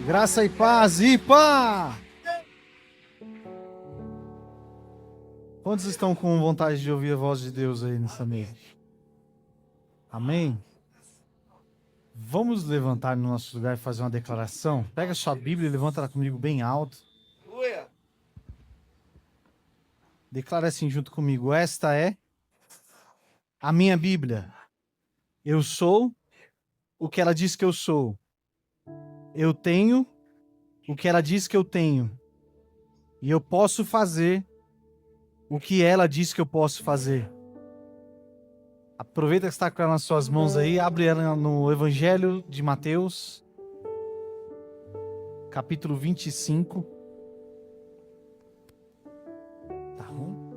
Graça e paz, e pá! Quantos estão com vontade de ouvir a voz de Deus aí nessa noite? Amém? Vamos levantar no nosso lugar e fazer uma declaração? Pega sua Bíblia e levanta ela comigo bem alto. Declara assim junto comigo: esta é a minha Bíblia. Eu sou o que ela diz que eu sou. Eu tenho o que ela diz que eu tenho. E eu posso fazer o que ela diz que eu posso fazer. Aproveita que está com ela nas suas mãos aí, abre ela no Evangelho de Mateus, capítulo 25. Tá bom?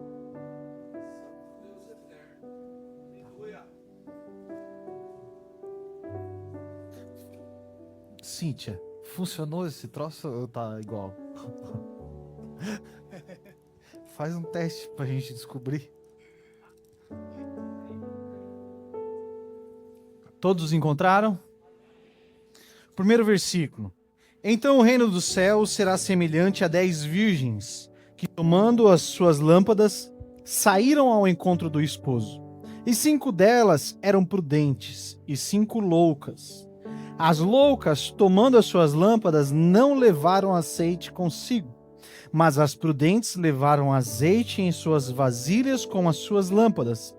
Cíntia, funcionou esse troço ou tá igual? Faz um teste pra gente descobrir. Todos encontraram? Primeiro versículo. Então o reino dos céus será semelhante a 10 virgens, que tomando as suas lâmpadas, saíram ao encontro do esposo. E 5 delas eram prudentes, e 5 loucas. As loucas, tomando as suas lâmpadas, não levaram azeite consigo, mas as prudentes levaram azeite em suas vasilhas com as suas lâmpadas.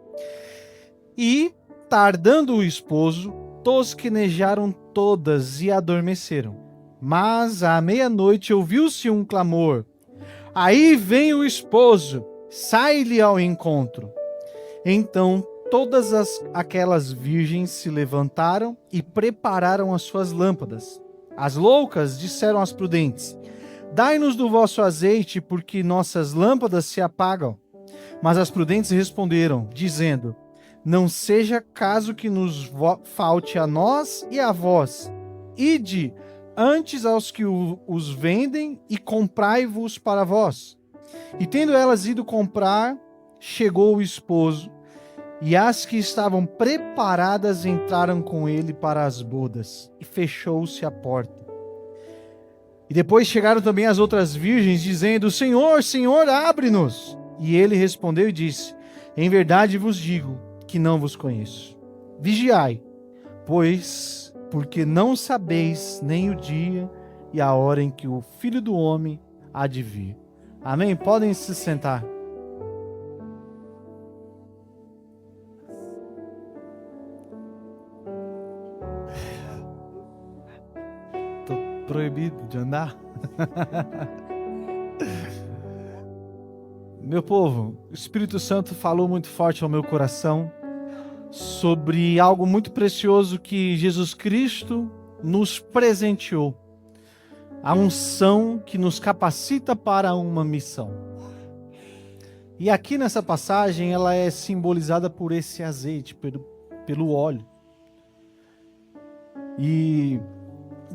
E, tardando o esposo, tosquenejaram todas e adormeceram. Mas à meia-noite ouviu-se um clamor: aí vem o esposo, sai-lhe ao encontro. Então todas aquelas virgens se levantaram e prepararam as suas lâmpadas. As loucas disseram às prudentes: dai-nos do vosso azeite, porque nossas lâmpadas se apagam. Mas as prudentes responderam, dizendo: não seja caso que nos falte a nós e a vós. Ide antes aos que os vendem e comprai-vos para vós. E tendo elas ido comprar, chegou o esposo, e as que estavam preparadas entraram com ele para as bodas, e fechou-se a porta. E depois chegaram também as outras virgens, dizendo: Senhor, Senhor, abre-nos. E ele respondeu e disse: em verdade vos digo que não vos conheço. Vigiai, pois, porque não sabeis nem o dia e a hora em que o Filho do Homem há de vir. Amém? Podem se sentar. Tô proibido de andar. Meu povo, o Espírito Santo falou muito forte ao meu coração sobre algo muito precioso que Jesus Cristo nos presenteou. A unção que nos capacita para uma missão. E aqui nessa passagem ela é simbolizada por esse azeite, pelo óleo. E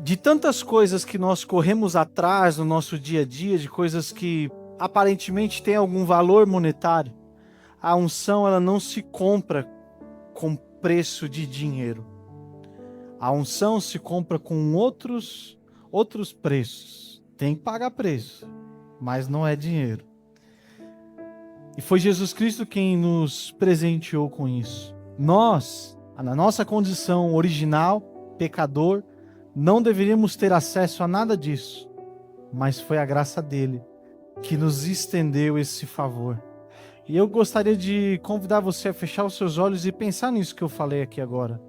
de tantas coisas que nós corremos atrás no nosso dia a dia, de coisas que aparentemente têm algum valor monetário, a unção ela não se compra com preço de dinheiro. A unção se compra com outros preços. Tem que pagar preço, mas não é dinheiro. E foi Jesus Cristo quem nos presenteou com isso. Nós, na nossa condição original, pecador, não deveríamos ter acesso a nada disso, mas foi a graça dele que nos estendeu esse favor. E eu gostaria de convidar você a fechar os seus olhos e pensar nisso que eu falei aqui agora.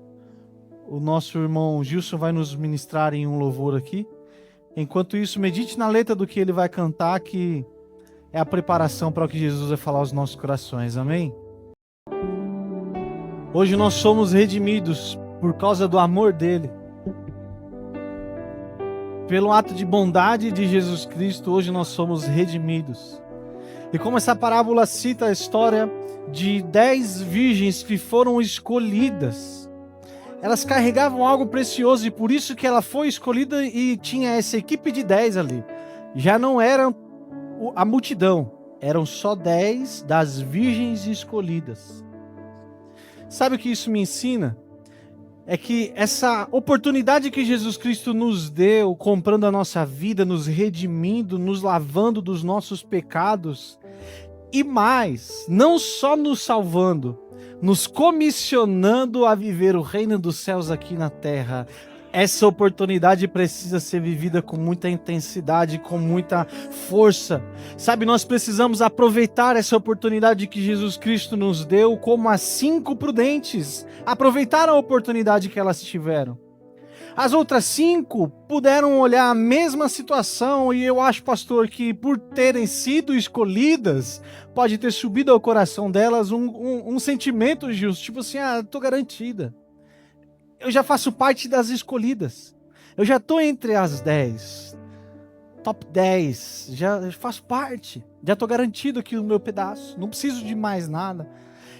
O nosso irmão Gilson vai nos ministrar em um louvor aqui. Enquanto isso, medite na letra do que ele vai cantar, que é a preparação para o que Jesus vai falar aos nossos corações. Amém? Hoje nós somos redimidos por causa do amor dele. Pelo ato de bondade de Jesus Cristo, hoje nós somos redimidos. E como essa parábola cita a história de 10 virgens que foram escolhidas, elas carregavam algo precioso e por isso que ela foi escolhida e tinha essa equipe de 10 ali. Já não era a multidão, eram só 10 das virgens escolhidas. Sabe o que isso me ensina? é que essa oportunidade que Jesus Cristo nos deu, comprando a nossa vida, nos redimindo, nos lavando dos nossos pecados, e mais, não só nos salvando, nos comissionando a viver o reino dos céus aqui na terra. Essa oportunidade precisa ser vivida com muita intensidade, com muita força. Sabe, nós precisamos aproveitar essa oportunidade que Jesus Cristo nos deu, como as 5 prudentes aproveitaram a oportunidade que elas tiveram. As outras 5 puderam olhar a mesma situação e eu acho, pastor, que por terem sido escolhidas, pode ter subido ao coração delas um sentimento justo, tipo assim, tô garantida. Eu já faço parte das escolhidas. Eu já estou entre as 10. Top 10. Já faço parte. Já estou garantido aqui no meu pedaço. Não preciso de mais nada.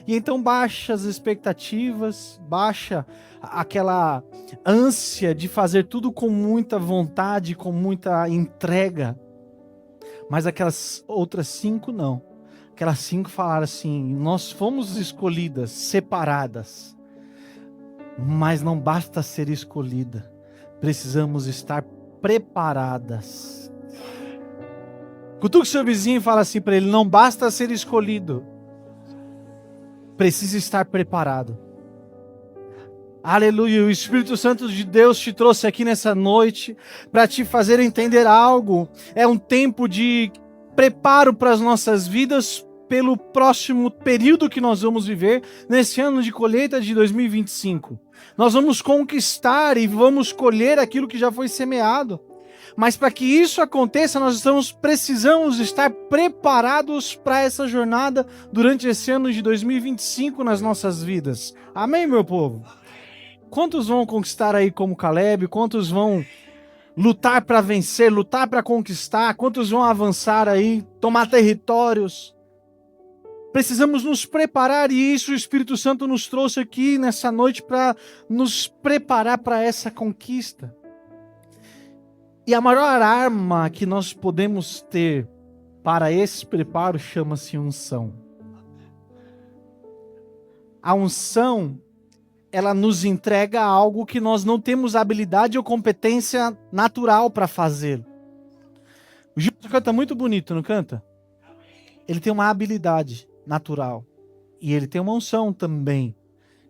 E então baixa as expectativas, baixa aquela ânsia de fazer tudo com muita vontade, com muita entrega. Mas aquelas outras 5 não. Aquelas 5 falaram assim, nós fomos escolhidas, separadas. Mas não basta ser escolhida, precisamos estar preparadas. Cutuca o seu vizinho e fala assim para ele, não basta ser escolhido, precisa estar preparado. Aleluia, o Espírito Santo de Deus te trouxe aqui nessa noite para te fazer entender algo. É um tempo de preparo para as nossas vidas, pelo próximo período que nós vamos viver, nesse ano de colheita de 2025. Nós vamos conquistar e vamos colher aquilo que já foi semeado. Mas para que isso aconteça, nós precisamos estar preparados para essa jornada durante esse ano de 2025 nas nossas vidas. Amém, meu povo? Quantos vão conquistar aí como Caleb? Quantos vão lutar para vencer, lutar para conquistar? Quantos vão avançar aí, tomar territórios? Precisamos nos preparar e isso o Espírito Santo nos trouxe aqui nessa noite para nos preparar para essa conquista. E a maior arma que nós podemos ter para esse preparo chama-se unção. A unção, ela nos entrega algo que nós não temos habilidade ou competência natural para fazer. O Gilson canta muito bonito, não canta? Ele tem uma habilidade natural. E ele tem uma unção também,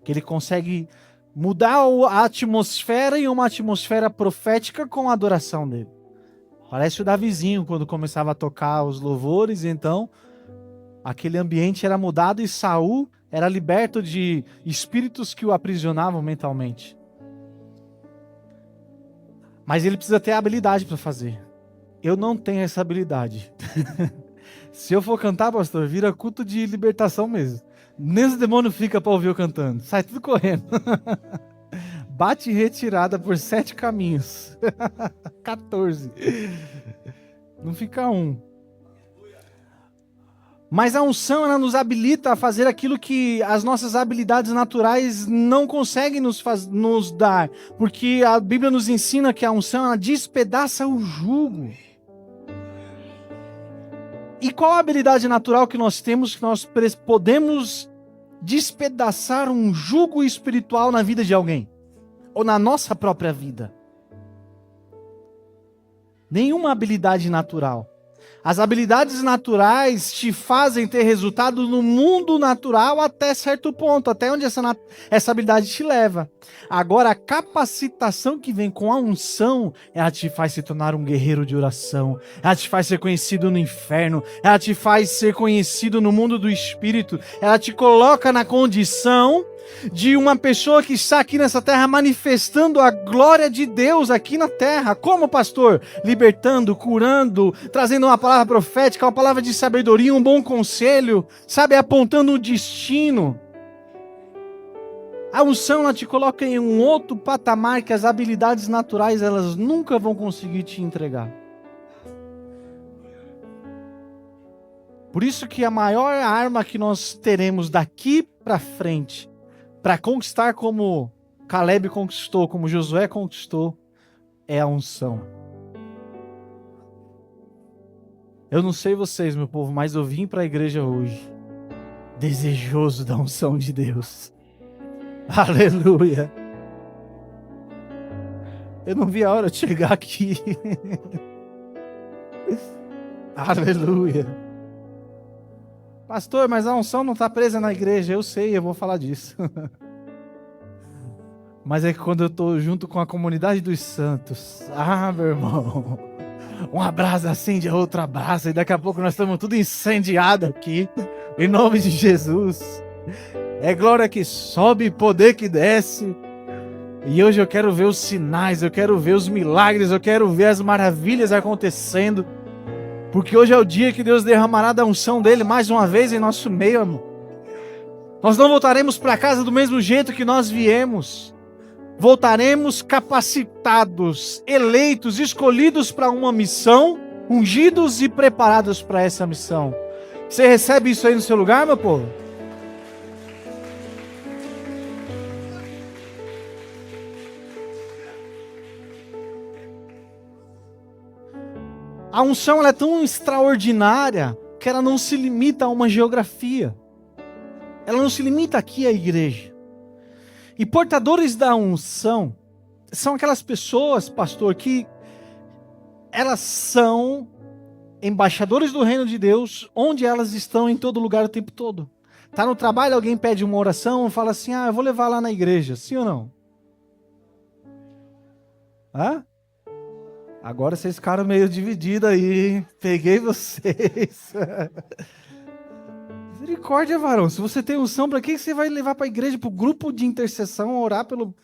que ele consegue mudar a atmosfera em uma atmosfera profética com a adoração dele. Parece o Davizinho quando começava a tocar os louvores, então aquele ambiente era mudado e Saul era liberto de espíritos que o aprisionavam mentalmente. Mas ele precisa ter a habilidade para fazer. Eu não tenho essa habilidade. Se eu for cantar, pastor, vira culto de libertação mesmo. Nem os demônios ficam para ouvir eu cantando. Sai tudo correndo. Bate retirada por 7 caminhos. 14. Não fica um. Mas a unção, ela nos habilita a fazer aquilo que as nossas habilidades naturais não conseguem nos dar. Porque a Bíblia nos ensina que a unção, ela despedaça o jugo. E qual a habilidade natural que nós temos que nós podemos despedaçar um jugo espiritual na vida de alguém? Ou na nossa própria vida? Nenhuma habilidade natural. As habilidades naturais te fazem ter resultado no mundo natural até certo ponto, até onde essa habilidade te leva. Agora, a capacitação que vem com a unção, ela te faz se tornar um guerreiro de oração, ela te faz ser conhecido no inferno, ela te faz ser conhecido no mundo do espírito, ela te coloca na condição de uma pessoa que está aqui nessa terra manifestando a glória de Deus aqui na terra. Como, pastor? Libertando, curando, trazendo uma palavra profética, uma palavra de sabedoria, um bom conselho, sabe, apontando o destino. A unção, ela te coloca em um outro patamar que as habilidades naturais, elas nunca vão conseguir te entregar. Por isso que a maior arma que nós teremos daqui para frente, para conquistar como Caleb conquistou, como Josué conquistou, é a unção. Eu não sei vocês, meu povo, mas eu vim para a igreja hoje desejoso da unção de Deus. Aleluia. Eu não vi a hora de chegar aqui. Aleluia. Pastor, mas a unção não está presa na igreja. Eu sei, eu vou falar disso. Mas é que quando eu estou junto com a comunidade dos santos, meu irmão, uma brasa acende a outra brasa, e daqui a pouco nós estamos tudo incendiado aqui, em nome de Jesus. É glória que sobe, poder que desce. E hoje eu quero ver os sinais, eu quero ver os milagres, eu quero ver as maravilhas acontecendo. Porque hoje é o dia que Deus derramará da unção dele mais uma vez em nosso meio, amor. Nós não voltaremos para casa do mesmo jeito que nós viemos. Voltaremos capacitados, eleitos, escolhidos para uma missão, ungidos e preparados para essa missão. Você recebe isso aí no seu lugar, meu povo? A unção ela é tão extraordinária que ela não se limita a uma geografia. Ela não se limita aqui à igreja. E portadores da unção são aquelas pessoas, pastor, que elas são embaixadores do reino de Deus, onde elas estão em todo lugar o tempo todo. Tá no trabalho, alguém pede uma oração, fala assim, eu vou levar lá na igreja, sim ou não? Hã? Agora vocês ficaram meio divididos aí, peguei vocês. Misericórdia, varão. Se você tem unção, para que você vai levar para a igreja, para o grupo de intercessão, orar pelo...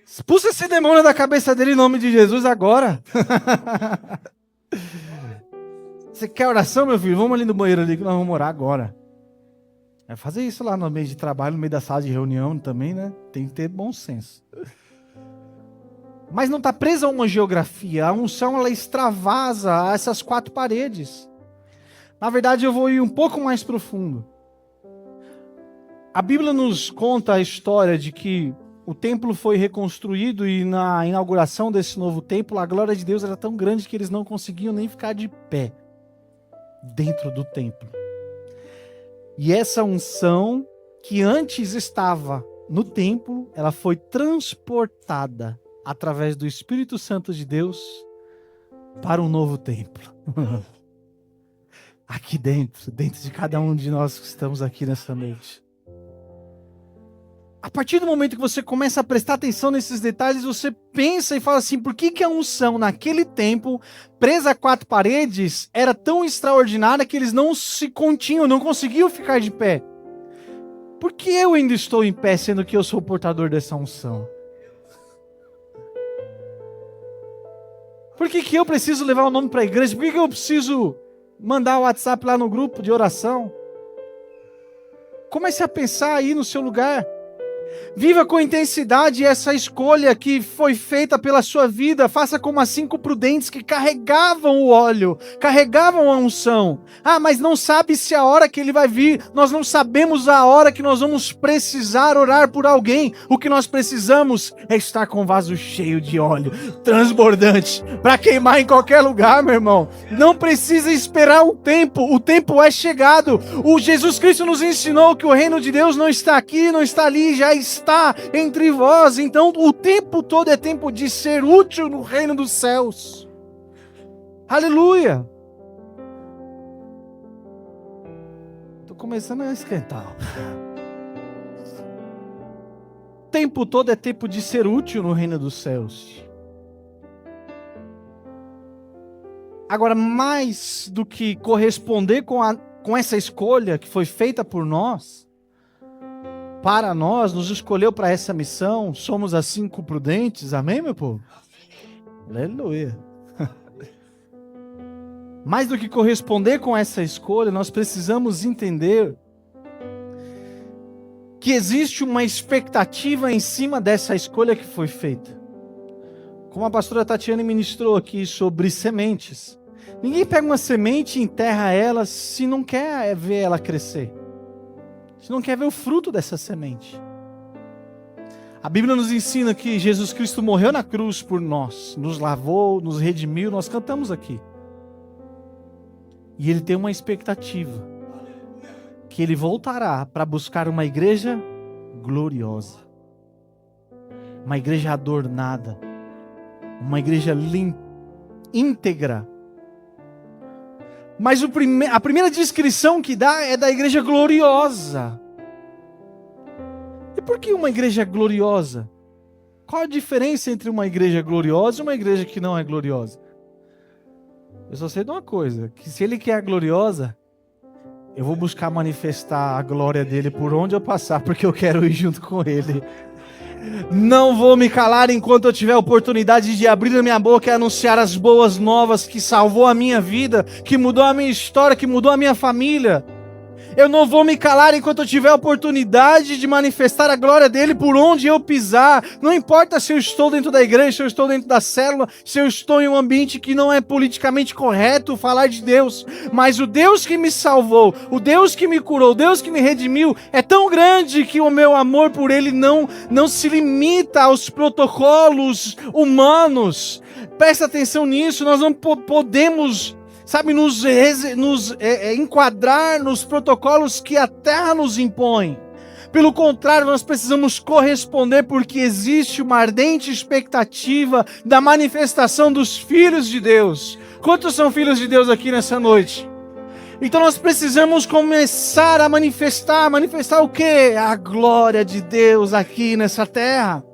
Expulsa esse demônio da cabeça dele em nome de Jesus agora. Você quer oração, meu filho? Vamos ali no banheiro ali que nós vamos orar agora. É fazer isso lá no meio de trabalho, no meio da sala de reunião também, né? Tem que ter bom senso. Mas não está presa a uma geografia. A unção, ela extravasa essas 4 paredes. Na verdade, eu vou ir um pouco mais profundo. A Bíblia nos conta a história de que o templo foi reconstruído e na inauguração desse novo templo, a glória de Deus era tão grande que eles não conseguiam nem ficar de pé dentro do templo. E essa unção que antes estava no templo, ela foi transportada através do Espírito Santo de Deus para um novo templo. Aqui dentro de cada um de nós que estamos aqui nessa noite. A partir do momento que você começa a prestar atenção nesses detalhes, você pensa e fala assim, por que a unção naquele tempo, presa a 4 paredes, era tão extraordinária que eles não se continham, não conseguiam ficar de pé? Por que eu ainda estou em pé, sendo que eu sou o portador dessa unção? Por que eu preciso levar o nome para a igreja? Por que eu preciso mandar o WhatsApp lá no grupo de oração? Comece a pensar aí no seu lugar. Viva com intensidade essa escolha que foi feita pela sua vida. Faça como as 5 prudentes que carregavam o óleo, carregavam a unção. Mas não sabe se a hora que ele vai vir. Nós não sabemos a hora que nós vamos precisar orar por alguém. O que nós precisamos é estar com o vaso cheio de óleo, transbordante, para queimar em qualquer lugar, meu irmão. Não precisa esperar o tempo é chegado. O Jesus Cristo nos ensinou que o reino de Deus não está aqui, não está ali, já está entre vós. Então o tempo todo é tempo de ser útil no reino dos céus. Aleluia. Estou começando a esquentar. O tempo todo é tempo de ser útil no reino dos céus. Agora, mais do que corresponder com essa escolha que foi feita por nós, para nós, nos escolheu para essa missão, somos as 5 prudentes, amém, meu povo? Aleluia. Mais do que corresponder com essa escolha, nós precisamos entender que existe uma expectativa em cima dessa escolha que foi feita. Como a pastora Tatiana ministrou aqui sobre sementes. Ninguém pega uma semente e enterra ela se não quer ver ela crescer. Se não quer ver o fruto dessa semente. A Bíblia nos ensina que Jesus Cristo morreu na cruz por nós, nos lavou, nos redimiu, nós cantamos aqui. E Ele tem uma expectativa, que Ele voltará para buscar uma igreja gloriosa, uma igreja adornada, Uma igreja íntegra. Mas a primeira descrição que dá é da igreja gloriosa. E por que uma igreja gloriosa? Qual a diferença entre uma igreja gloriosa e uma igreja que não é gloriosa? Eu só sei de uma coisa, que se ele quer a gloriosa, eu vou buscar manifestar a glória dele por onde eu passar, porque eu quero ir junto com ele. Não vou me calar enquanto eu tiver a oportunidade de abrir a minha boca e anunciar as boas novas que salvou a minha vida, que mudou a minha história, que mudou a minha família. Eu não vou me calar enquanto eu tiver a oportunidade de manifestar a glória dele por onde eu pisar. Não importa se eu estou dentro da igreja, se eu estou dentro da célula, se eu estou em um ambiente que não é politicamente correto falar de Deus. Mas o Deus que me salvou, o Deus que me curou, o Deus que me redimiu, é tão grande que o meu amor por ele não se limita aos protocolos humanos. Presta atenção nisso, nós não podemos... nos enquadrar nos protocolos que a terra nos impõe. Pelo contrário, nós precisamos corresponder porque existe uma ardente expectativa da manifestação dos filhos de Deus. Quantos são filhos de Deus aqui nessa noite? Então nós precisamos começar a manifestar o quê? A glória de Deus aqui nessa terra.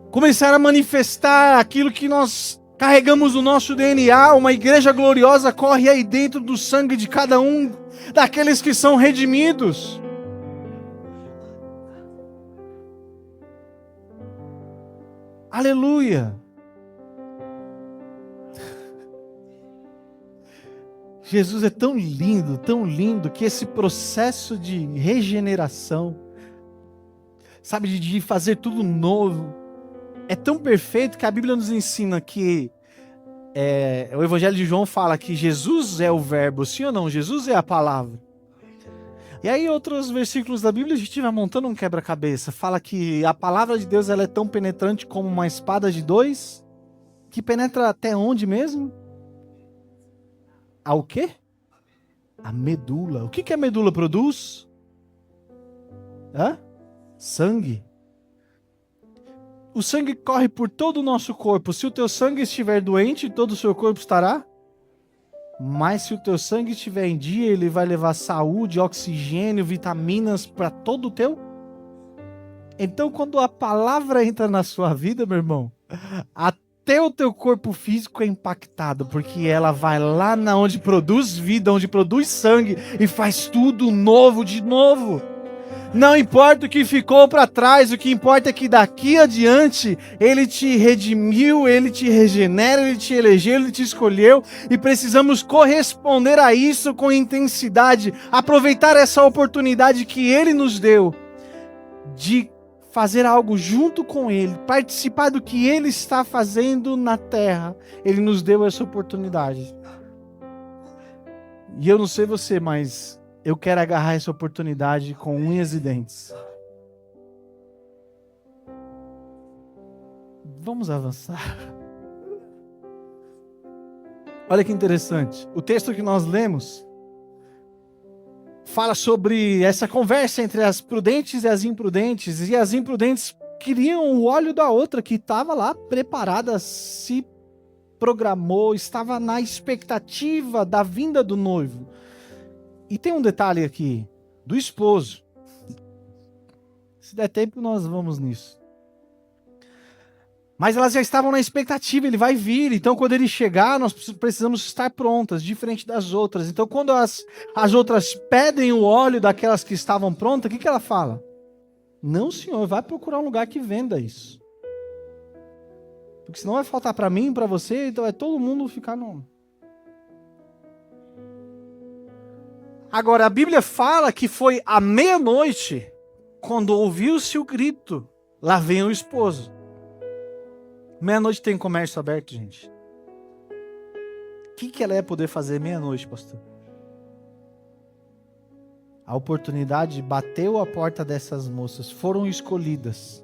Começar a manifestar aquilo que nós carregamos o nosso DNA. Uma igreja gloriosa corre aí dentro do sangue de cada um daqueles que são redimidos. Aleluia! Jesus é tão lindo, que esse processo de regeneração, sabe, de fazer tudo novo, é tão perfeito que a Bíblia nos ensina que o Evangelho de João fala que Jesus é o verbo, sim ou não? Jesus é a palavra. E aí outros versículos da Bíblia a gente vai montando um quebra-cabeça. Fala que a palavra de Deus ela é tão penetrante como uma espada de dois, que penetra até onde mesmo? Ao quê? A medula. O que a medula produz? Sangue. O sangue corre por todo o nosso corpo. Se o teu sangue estiver doente, todo o seu corpo estará. Mas se o teu sangue estiver em dia, ele vai levar saúde, oxigênio, vitaminas para todo o teu. Então, quando a palavra entra na sua vida, meu irmão, até o teu corpo físico é impactado, porque ela vai lá na onde produz vida, onde produz sangue e faz tudo novo de novo. Não importa o que ficou para trás, o que importa é que daqui adiante Ele te redimiu, Ele te regenera, Ele te elegeu, Ele te escolheu e precisamos corresponder a isso com intensidade, aproveitar essa oportunidade que Ele nos deu de fazer algo junto com Ele, participar do que Ele está fazendo na terra. Ele nos deu essa oportunidade. E eu não sei você, mas eu quero agarrar essa oportunidade com unhas e dentes. Vamos avançar. Olha que interessante. O texto que nós lemos fala sobre essa conversa entre as prudentes e as imprudentes. E as imprudentes queriam o óleo da outra que estava lá preparada, se programou, estava na expectativa da vinda do noivo. E tem um detalhe aqui, do esposo. Se der tempo, nós vamos nisso. Mas elas já estavam na expectativa, ele vai vir. Então, quando ele chegar, nós precisamos estar prontas, diferente das outras. Então, quando as outras pedem o óleo daquelas que estavam prontas, o que ela fala? Não, senhor, vai procurar um lugar que venda isso. Porque senão vai faltar para mim, para você, então vai todo mundo ficar no... Agora, a Bíblia fala que foi à meia-noite, quando ouviu-se o grito, lá vem o esposo. Meia-noite tem comércio aberto, gente. O que ela ia poder fazer meia-noite, pastor? A oportunidade bateu à porta dessas moças, foram escolhidas,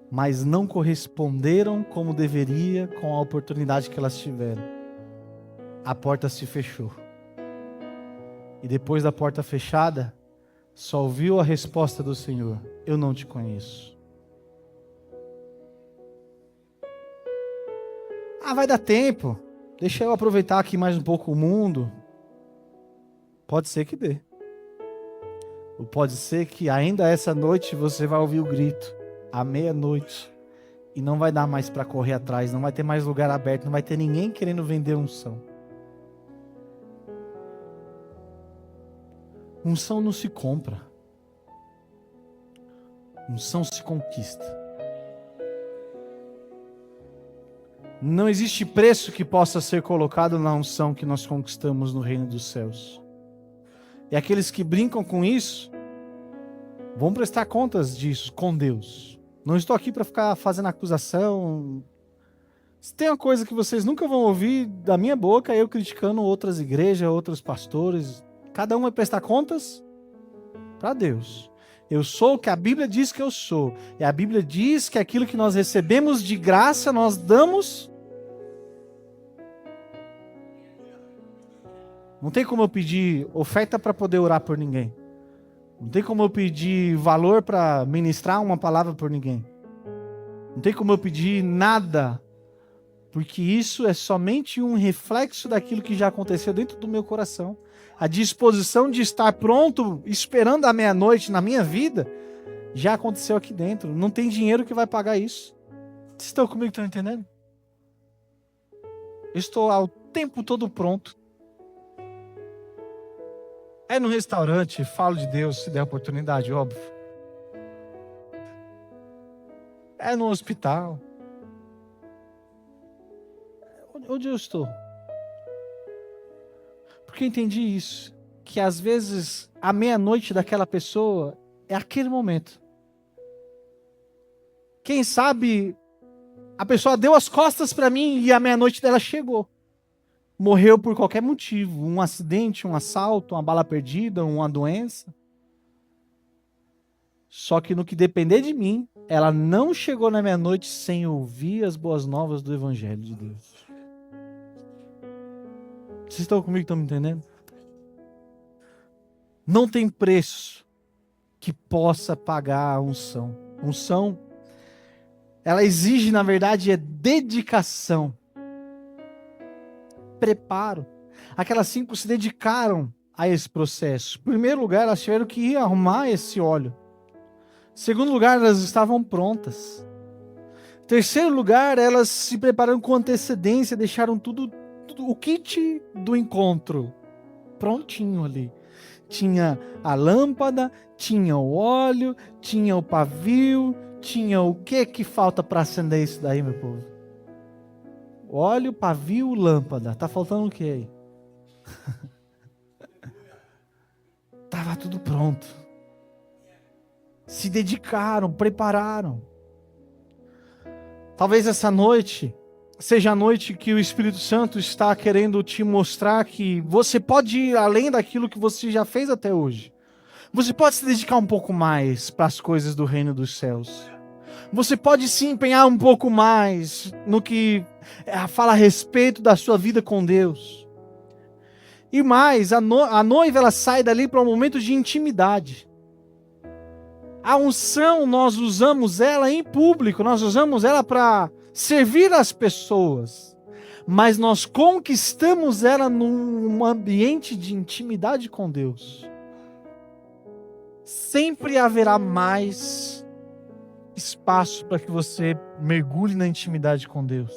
mas não corresponderam como deveria com a oportunidade que elas tiveram. A porta se fechou. E depois da porta fechada, só ouviu a resposta do Senhor: eu não te conheço. Vai dar tempo. Deixa eu aproveitar aqui mais um pouco o mundo. Pode ser que dê. Ou pode ser que ainda essa noite você vai ouvir o grito, à meia-noite, e não vai dar mais para correr atrás, não vai ter mais lugar aberto, não vai ter ninguém querendo vender unção. Unção não se compra. Unção se conquista. Não existe preço que possa ser colocado na unção que nós conquistamos no reino dos céus. E aqueles que brincam com isso, vão prestar contas disso com Deus. Não estou aqui para ficar fazendo acusação. Se tem uma coisa que vocês nunca vão ouvir da minha boca, é eu criticando outras igrejas, outros pastores. Cada um vai prestar contas para Deus. Eu sou o que a Bíblia diz que eu sou. E a Bíblia diz que aquilo que nós recebemos de graça, nós damos. Não tem como eu pedir oferta para poder orar por ninguém. Não tem como eu pedir valor para ministrar uma palavra por ninguém. Não tem como eu pedir nada, porque isso é somente um reflexo daquilo que já aconteceu dentro do meu coração. A disposição de estar pronto, esperando a meia-noite na minha vida, já aconteceu aqui dentro. Não tem dinheiro que vai pagar isso. Vocês estão comigo, estão entendendo? Eu estou ao tempo todo pronto. É no restaurante, falo de Deus, se der oportunidade, óbvio. É no hospital. Onde eu estou? Porque eu entendi isso. Que às vezes a meia-noite daquela pessoa é aquele momento. Quem sabe a pessoa deu as costas para mim e a meia-noite dela chegou. Morreu por qualquer motivo. Um acidente, um assalto, uma bala perdida, uma doença. Só que no que depender de mim, ela não chegou na meia-noite sem ouvir as boas novas do Evangelho de Deus. Vocês estão comigo, estão me entendendo? Não tem preço que possa pagar a unção. Unção, ela exige, na verdade, é dedicação. Preparo. Aquelas 5 se dedicaram a esse processo. Em primeiro lugar, elas tiveram que ir arrumar esse óleo. Em segundo lugar, elas estavam prontas. Em terceiro lugar, elas se prepararam com antecedência, deixaram tudo o kit do encontro prontinho ali. Tinha a lâmpada, tinha o óleo, tinha o pavio, tinha o que falta para acender isso daí, meu povo? Óleo, pavio, lâmpada. Tá faltando o que aí? Tava tudo pronto. Se dedicaram, prepararam. Talvez essa noite seja a noite que o Espírito Santo está querendo te mostrar que você pode ir além daquilo que você já fez até hoje. Você pode se dedicar um pouco mais para as coisas do reino dos céus. Você pode se empenhar um pouco mais no que fala a respeito da sua vida com Deus. E mais, a noiva ela sai dali para um momento de intimidade. A unção, nós usamos ela em público, nós usamos ela para servir as pessoas. Mas nós conquistamos ela num ambiente de intimidade com Deus. Sempre haverá mais espaço para que você mergulhe na intimidade com Deus.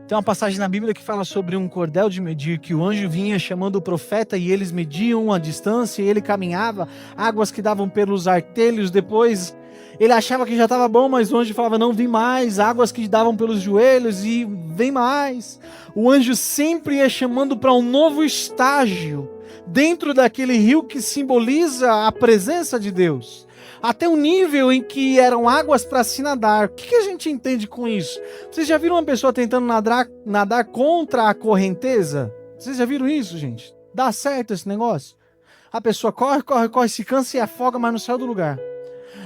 Tem uma passagem na Bíblia que fala sobre um cordel de medir, que o anjo vinha chamando o profeta e eles mediam a distância e ele caminhava, águas que davam pelos artelhos, depois ele achava que já estava bom, mas o anjo falava, não, vem mais, águas que davam pelos joelhos e vem mais. O anjo sempre ia chamando para um novo estágio, dentro daquele rio que simboliza a presença de Deus. Até um nível em que eram águas para se nadar. O que a gente entende com isso? Vocês já viram uma pessoa tentando nadar contra a correnteza? Vocês já viram isso, gente? Dá certo esse negócio? A pessoa corre, se cansa e afoga, mas não sai do lugar.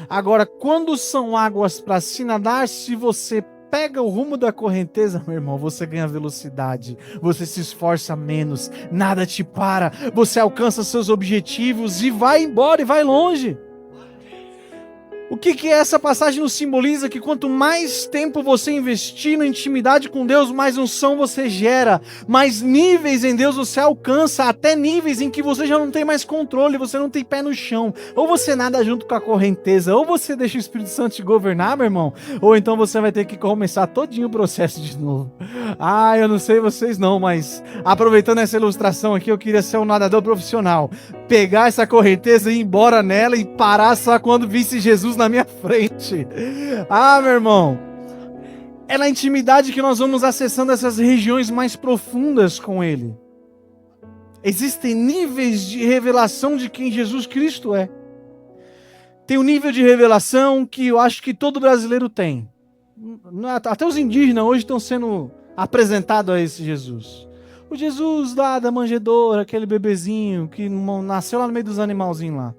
Agora, quando são águas para se nadar, se você pega o rumo da correnteza, meu irmão, você ganha velocidade, você se esforça menos, nada te para, você alcança seus objetivos e vai embora e vai longe. O que essa passagem nos simboliza? Que quanto mais tempo você investir na intimidade com Deus, mais unção você gera, mais níveis em Deus você alcança, até níveis em que você já não tem mais controle, você não tem pé no chão. Ou você nada junto com a correnteza, ou você deixa o Espírito Santo te governar, meu irmão, ou então você vai ter que começar todinho o processo de novo. Eu não sei vocês não, mas aproveitando essa ilustração aqui, eu queria ser um nadador profissional. Pegar essa correnteza e ir embora nela e parar só quando visse Jesus na minha frente. Meu irmão, é na intimidade que nós vamos acessando essas regiões mais profundas com Ele. Existem níveis de revelação de quem Jesus Cristo é. Tem um nível de revelação que eu acho que todo brasileiro tem. Até os indígenas hoje estão sendo apresentados a esse Jesus. O Jesus lá da manjedoura, aquele bebezinho que nasceu lá no meio dos animalzinhos lá.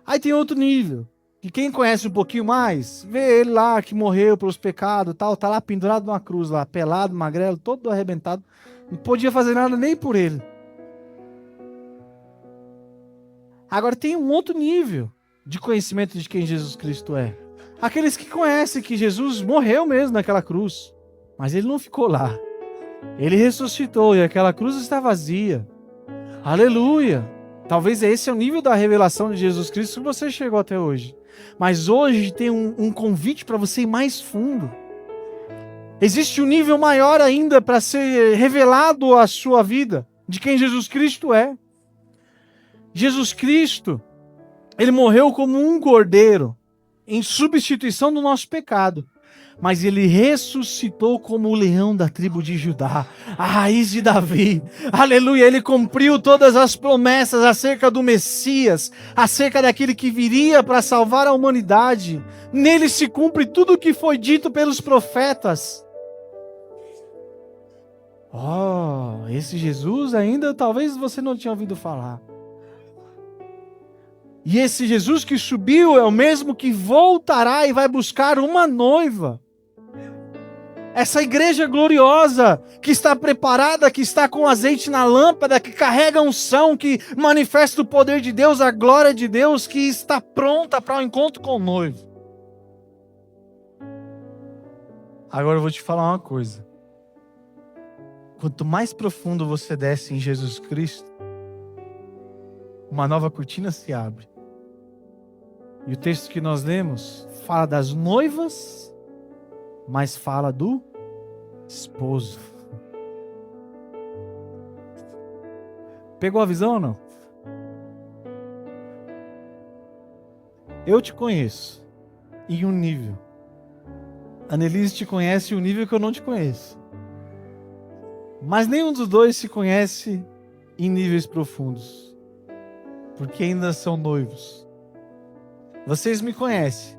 Aí tem outro nível, que quem conhece um pouquinho mais, vê ele lá que morreu pelos pecados e tal, tá lá pendurado numa cruz lá, pelado, magrelo, todo arrebentado, não podia fazer nada nem por ele. Agora tem um outro nível de conhecimento de quem Jesus Cristo é. Aqueles que conhecem que Jesus morreu mesmo naquela cruz, mas ele não ficou lá. Ele ressuscitou e aquela cruz está vazia. Aleluia! Talvez esse é o nível da revelação de Jesus Cristo que você chegou até hoje. Mas hoje tem um convite para você ir mais fundo. Existe um nível maior ainda para ser revelado à sua vida, de quem Jesus Cristo é. Jesus Cristo, ele morreu como um cordeiro, em substituição do nosso pecado. Mas ele ressuscitou como o leão da tribo de Judá, a raiz de Davi. Aleluia, ele cumpriu todas as promessas acerca do Messias, acerca daquele que viria para salvar a humanidade. Nele se cumpre tudo o que foi dito pelos profetas. Esse Jesus ainda talvez você não tinha ouvido falar. E esse Jesus que subiu é o mesmo que voltará e vai buscar uma noiva. Essa igreja gloriosa, que está preparada, que está com azeite na lâmpada, que carrega unção, que manifesta o poder de Deus, a glória de Deus, que está pronta para o encontro com o noivo. Agora eu vou te falar uma coisa. Quanto mais profundo você desce em Jesus Cristo, uma nova cortina se abre. E o texto que nós lemos fala das noivas, mas fala do esposo. Pegou a visão ou não? Eu te conheço em um nível. A Annelise te conhece em um nível que eu não te conheço. Mas nenhum dos dois se conhece em níveis profundos. Porque ainda são noivos. Vocês me conhecem.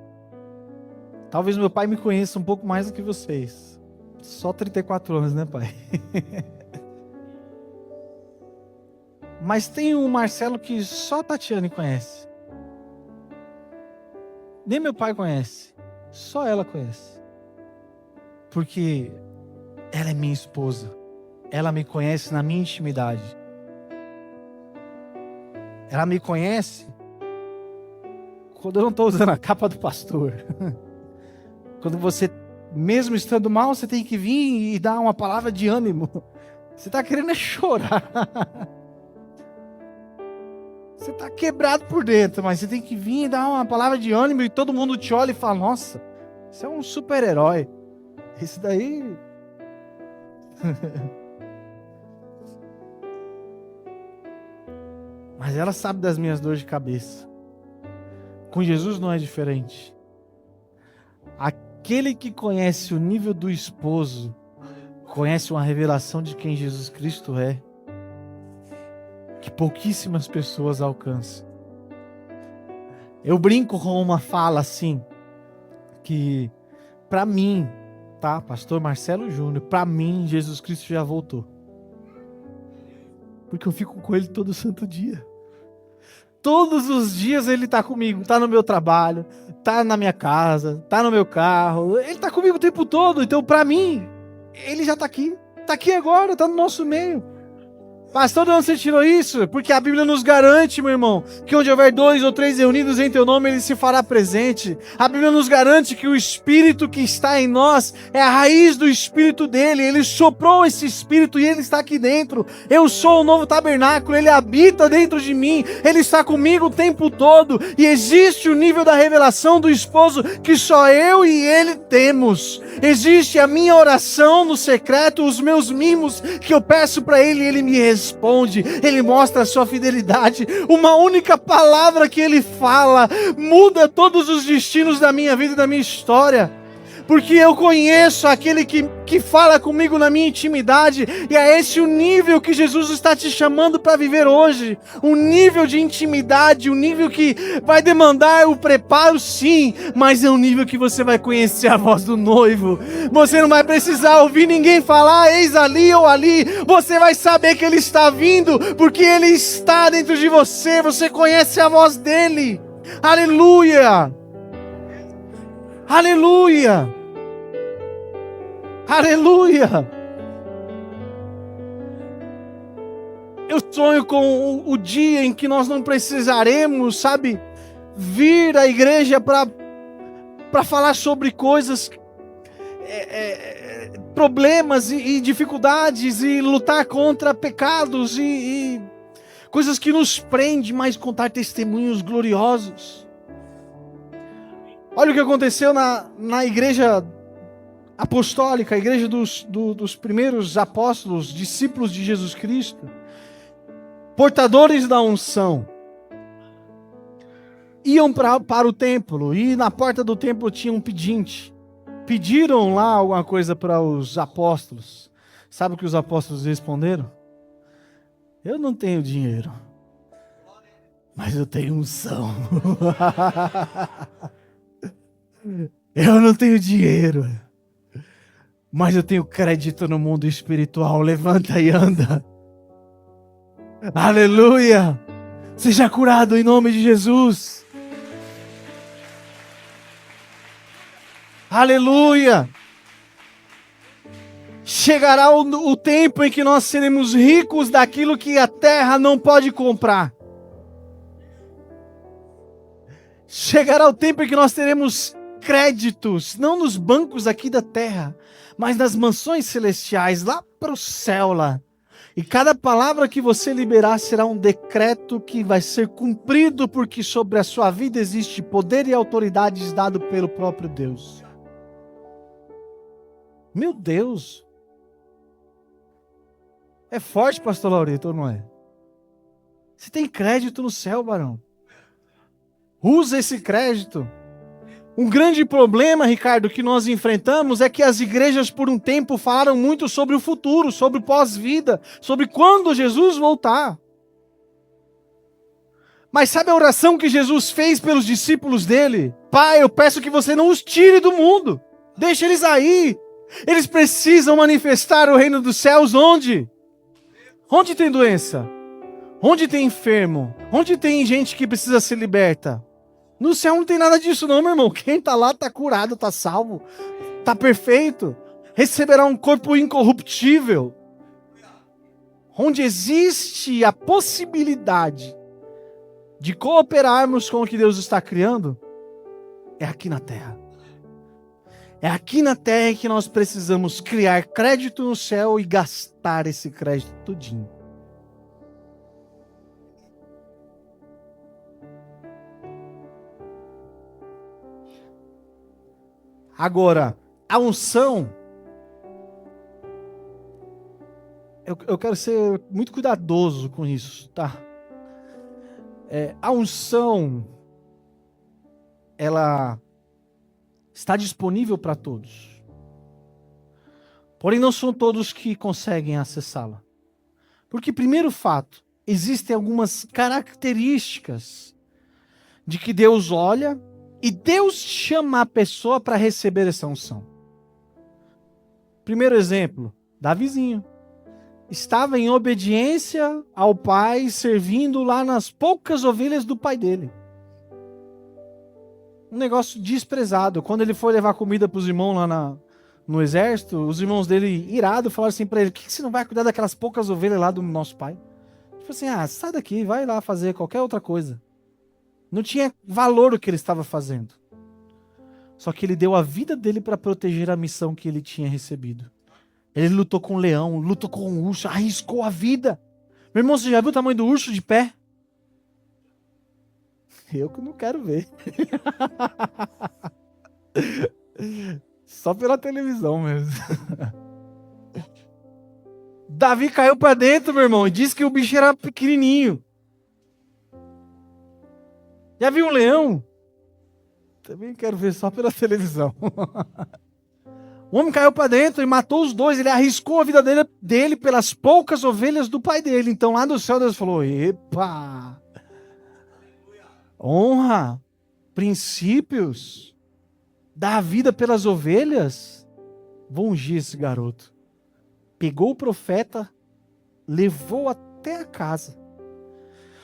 Talvez meu pai me conheça um pouco mais do que vocês. Só 34 anos, né, pai? Mas tem um Marcelo que só a Tatiane conhece. Nem meu pai conhece. Só ela conhece. Porque ela é minha esposa. Ela me conhece na minha intimidade. Ela me conhece quando eu não estou usando a capa do pastor. Quando você, mesmo estando mal, você tem que vir e dar uma palavra de ânimo. Você está querendo chorar. Você está quebrado por dentro, mas você tem que vir e dar uma palavra de ânimo e todo mundo te olha e fala, nossa, você é um super-herói. Esse daí... Mas ela sabe das minhas dores de cabeça. Com Jesus não é diferente. Aquele que conhece o nível do esposo, conhece uma revelação de quem Jesus Cristo é, que pouquíssimas pessoas alcançam. Eu brinco com uma fala assim, que para mim, tá, pastor Marcelo Júnior, para mim Jesus Cristo já voltou. Porque eu fico com ele todo santo dia. Todos os dias ele está comigo, está no meu trabalho, está na minha casa, está no meu carro, ele está comigo o tempo todo, então para mim, ele já está aqui agora, está no nosso meio. Pastor, de onde você tirou isso? Porque a Bíblia nos garante, meu irmão, que onde houver 2 ou 3 reunidos em teu nome, ele se fará presente. A Bíblia nos garante que o Espírito que está em nós é a raiz do Espírito dele. Ele soprou esse Espírito e ele está aqui dentro. Eu sou o novo tabernáculo, ele habita dentro de mim, ele está comigo o tempo todo. E existe o nível da revelação do esposo que só eu e ele temos. Existe a minha oração no secreto, os meus mimos que eu peço para ele e ele me responde, ele mostra a sua fidelidade. Uma única palavra que ele fala muda todos os destinos da minha vida e da minha história. Porque eu conheço aquele que fala comigo na minha intimidade, e é esse o nível que Jesus está te chamando para viver hoje. Um nível de intimidade, um nível que vai demandar o preparo, sim, mas é um nível que você vai conhecer a voz do noivo. Você não vai precisar ouvir ninguém falar, eis ali ou ali. Você vai saber que ele está vindo, porque ele está dentro de você. Você conhece a voz dele. Aleluia! Aleluia! Aleluia! Eu sonho com o dia em que nós não precisaremos, sabe, vir à igreja para falar sobre coisas, problemas e dificuldades e lutar contra pecados e coisas que nos prendem, mas contar testemunhos gloriosos. Olha o que aconteceu na igreja apostólica, a igreja dos primeiros apóstolos, discípulos de Jesus Cristo, portadores da unção, iam para o templo, e na porta do templo tinha um pedinte. Pediram lá alguma coisa para os apóstolos. Sabe o que os apóstolos responderam? Eu não tenho dinheiro, mas eu tenho unção. Eu não tenho dinheiro, mas eu tenho crédito no mundo espiritual. Levanta e anda. Aleluia! Seja curado em nome de Jesus. Aleluia! Chegará o tempo em que nós seremos ricos daquilo que a terra não pode comprar. Chegará o tempo em que nós teremos créditos, não nos bancos aqui da terra, mas nas mansões celestiais, lá para o céu lá. E cada palavra que você liberar será um decreto que vai ser cumprido, porque sobre a sua vida existe poder e autoridades dado pelo próprio Deus. Meu Deus! É forte, pastor Laurito, ou não é? Você tem crédito no céu, varão. Usa esse crédito. Um grande problema, Ricardo, que nós enfrentamos é que as igrejas por um tempo falaram muito sobre o futuro, sobre o pós-vida, sobre quando Jesus voltar. Mas sabe a oração que Jesus fez pelos discípulos dele? Pai, eu peço que você não os tire do mundo. Deixa eles aí. Eles precisam manifestar o reino dos céus onde? Onde tem doença? Onde tem enfermo? Onde tem gente que precisa ser liberta? No céu não tem nada disso não, meu irmão. Quem está lá está curado, está salvo, está perfeito. Receberá um corpo incorruptível. Onde existe a possibilidade de cooperarmos com o que Deus está criando, é aqui na terra. É aqui na terra que nós precisamos criar crédito no céu e gastar esse crédito todinho. Agora, a unção, eu quero ser muito cuidadoso com isso, tá? A unção, ela está disponível para todos. Porém, não são todos que conseguem acessá-la. Porque, primeiro fato, existem algumas características de que Deus olha e Deus chama a pessoa para receber essa unção. Primeiro exemplo, Davizinho. Estava em obediência ao pai, servindo lá nas poucas ovelhas do pai dele. Um negócio desprezado. Quando ele foi levar comida para os irmãos lá no exército, os irmãos dele, irados, falaram assim pra ele: por que você não vai cuidar daquelas poucas ovelhas lá do nosso pai? Tipo assim, sai daqui, vai lá fazer qualquer outra coisa. Não tinha valor o que ele estava fazendo. Só que ele deu a vida dele para proteger a missão que ele tinha recebido. Ele lutou com um leão, lutou com um urso, arriscou a vida. Meu irmão, você já viu o tamanho do urso de pé? Eu que não quero ver. Só pela televisão mesmo. Davi caiu pra dentro, meu irmão, e disse que o bicho era pequenininho. Já viu um leão? Também quero ver só pela televisão. O homem caiu pra dentro e matou os dois. Ele arriscou a vida dele pelas poucas ovelhas do pai dele. Então lá do céu Deus falou: epa! Honra, princípios, dar a vida pelas ovelhas. Vou ungir esse garoto. Pegou o profeta, levou até a casa.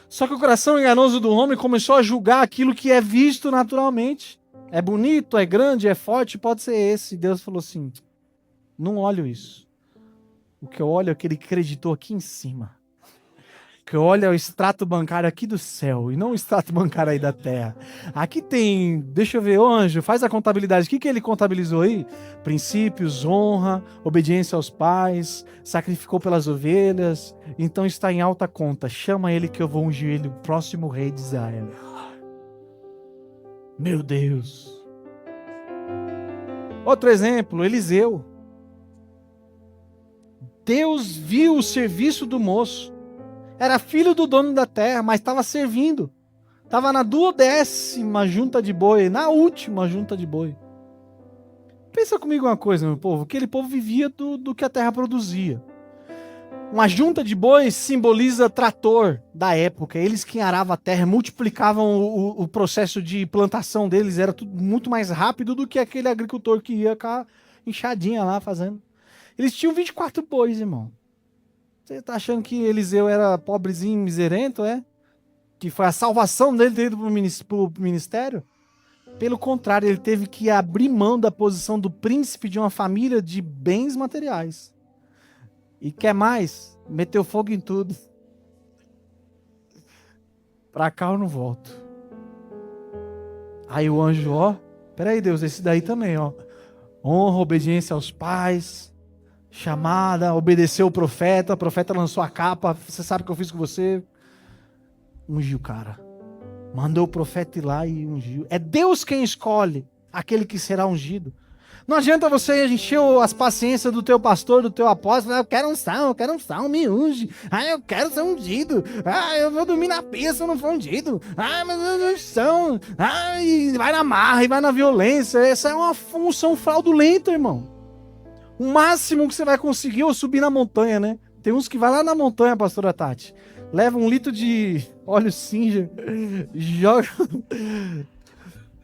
Só que o coração enganoso do homem começou a julgar aquilo que é visto naturalmente. É bonito, é grande, é forte, pode ser esse. Deus falou assim: não olho isso. O que eu olho é o que ele acreditou aqui em cima. O que eu olho é o extrato bancário aqui do céu e não o extrato bancário aí da terra. Aqui tem, deixa eu ver, ô anjo, faz a contabilidade. O que ele contabilizou aí? Princípios, honra, obediência aos pais, sacrificou pelas ovelhas. Então está em alta conta. Chama ele que eu vou ungir ele, o próximo rei de Israel. Meu Deus. Outro exemplo, Eliseu. Deus viu o serviço do moço. Era filho do dono da terra, mas estava servindo. Estava na 12ª junta de boi, na última junta de boi. Pensa comigo uma coisa, meu povo. Aquele povo vivia do que a terra produzia. Uma junta de bois simboliza trator da época. Eles que aravam a terra, multiplicavam o processo de plantação deles. Era tudo muito mais rápido do que aquele agricultor que ia com a enxadinha lá fazendo. Eles tinham 24 bois, irmão. Você tá achando que Eliseu era pobrezinho, miserento, é? Que foi a salvação dele ter ido pro ministério? Pelo contrário, ele teve que abrir mão da posição do príncipe de uma família de bens materiais. E quer mais? Meteu fogo em tudo. Pra cá eu não volto. Aí o anjo, peraí Deus, esse daí também, honra, obediência aos pais, chamada, obedeceu o profeta lançou a capa, você sabe o que eu fiz com você? Ungiu o cara. Mandou o profeta ir lá e ungiu. É Deus quem escolhe aquele que será ungido. Não adianta você encher as paciências do teu pastor, do teu apóstolo. Eu quero um sal, me unge. Eu quero ser ungido. Eu vou dormir na pia se eu não for ungido. Mas eu são. E vai na marra, e vai na violência. Essa é uma função fraudulenta, irmão. O máximo que você vai conseguir é subir na montanha, né? Tem uns que vai lá na montanha, pastora Tati. Leva 1 litro de óleo cinza, joga.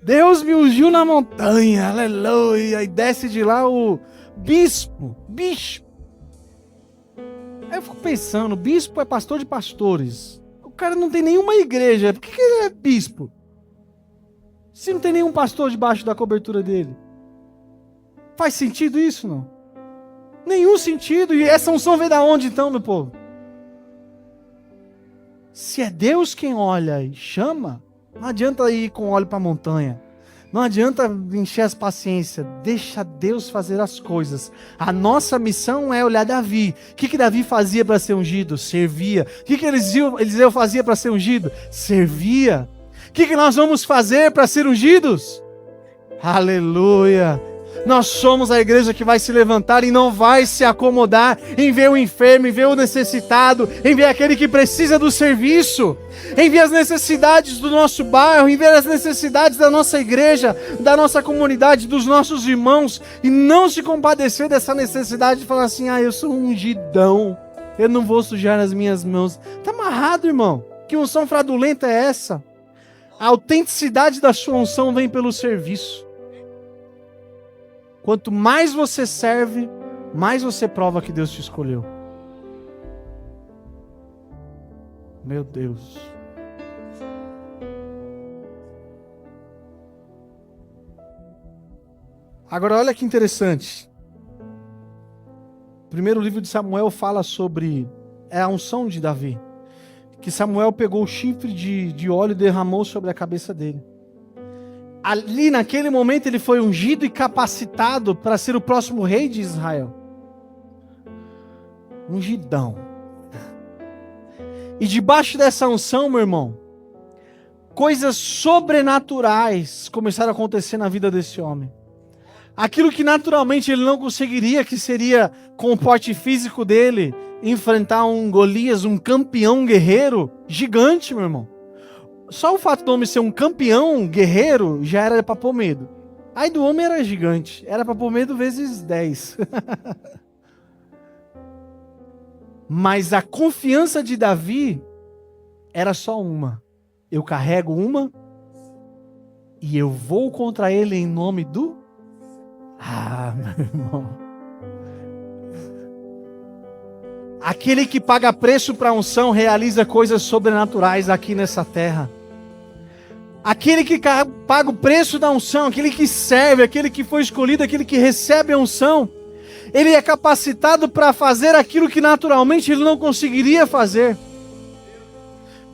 Deus me ungiu na montanha, aleluia. E desce de lá o bispo. Aí eu fico pensando, bispo é pastor de pastores. O cara não tem nenhuma igreja, por que ele é bispo? Se não tem nenhum pastor debaixo da cobertura dele. Faz sentido isso, não? Nenhum sentido. E essa unção veio da onde então, meu povo? Se é Deus quem olha e chama, não adianta ir com óleo para a montanha. Não adianta encher as paciências. Deixa Deus fazer as coisas. A nossa missão é olhar Davi. O que Davi fazia para ser ungido? Servia. O que Eliseu fazia para ser ungido? Servia. O que nós vamos fazer para ser ungidos? Aleluia. Nós somos a igreja que vai se levantar e não vai se acomodar em ver o enfermo, em ver o necessitado, em ver aquele que precisa do serviço, em ver as necessidades do nosso bairro, em ver as necessidades da nossa igreja, da nossa comunidade, dos nossos irmãos, e não se compadecer dessa necessidade de falar assim: eu sou um ungidão, eu não vou sujar as minhas mãos. Está amarrado, irmão. Que unção fraudulenta é essa? A autenticidade da sua unção vem pelo serviço. Quanto mais você serve, mais você prova que Deus te escolheu. Meu Deus. Agora olha que interessante. primeiro livro de Samuel fala sobre a unção de Davi. Que Samuel pegou o chifre de óleo e derramou sobre a cabeça dele. Ali, naquele momento, ele foi ungido e capacitado para ser o próximo rei de Israel. Ungidão. E debaixo dessa unção, meu irmão, coisas sobrenaturais começaram a acontecer na vida desse homem. Aquilo que naturalmente ele não conseguiria, que seria com o porte físico dele, enfrentar um Golias, um campeão guerreiro gigante, meu irmão. Só o fato do homem ser um campeão guerreiro já era para pôr medo. Aí do homem era gigante, era para pôr medo vezes 10. Mas a confiança de Davi era só uma. Eu carrego uma e eu vou contra ele em nome do... meu irmão. Aquele que paga preço para a unção realiza coisas sobrenaturais aqui nessa terra. Aquele que paga o preço da unção, aquele que serve, aquele que foi escolhido, aquele que recebe a unção, ele é capacitado para fazer aquilo que naturalmente ele não conseguiria fazer.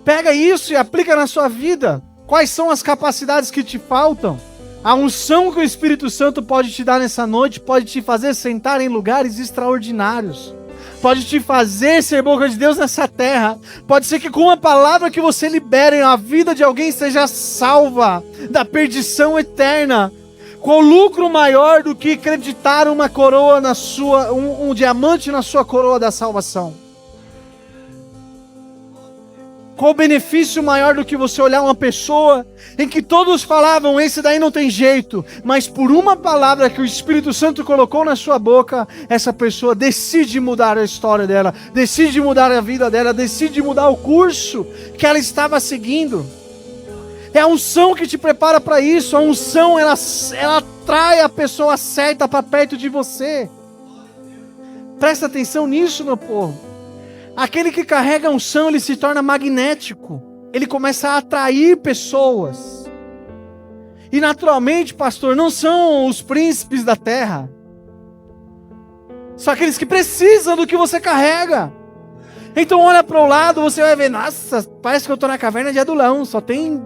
Pega isso e aplica na sua vida. Quais são as capacidades que te faltam? A unção que o Espírito Santo pode te dar nessa noite pode te fazer sentar em lugares extraordinários. Pode te fazer ser boca de Deus nessa terra. Pode ser que com uma palavra que você libere, a vida de alguém seja salva da perdição eterna. Qual lucro maior do que acreditar uma coroa na sua, um diamante na sua coroa da salvação? Qual benefício maior do que você olhar uma pessoa em que todos falavam, esse daí não tem jeito, mas por uma palavra que o Espírito Santo colocou na sua boca, essa pessoa decide mudar a história dela, decide mudar a vida dela, decide mudar o curso que ela estava seguindo. É a unção que te prepara para isso. A unção, ela atrai a pessoa certa para perto de você. Presta atenção nisso, meu povo. Aquele que carrega a unção, ele se torna magnético. Ele começa a atrair pessoas. E naturalmente, pastor, não são os príncipes da terra. São aqueles que precisam do que você carrega. Então olha para o lado, você vai ver, nossa, parece que eu estou na caverna de Adulão. Só tem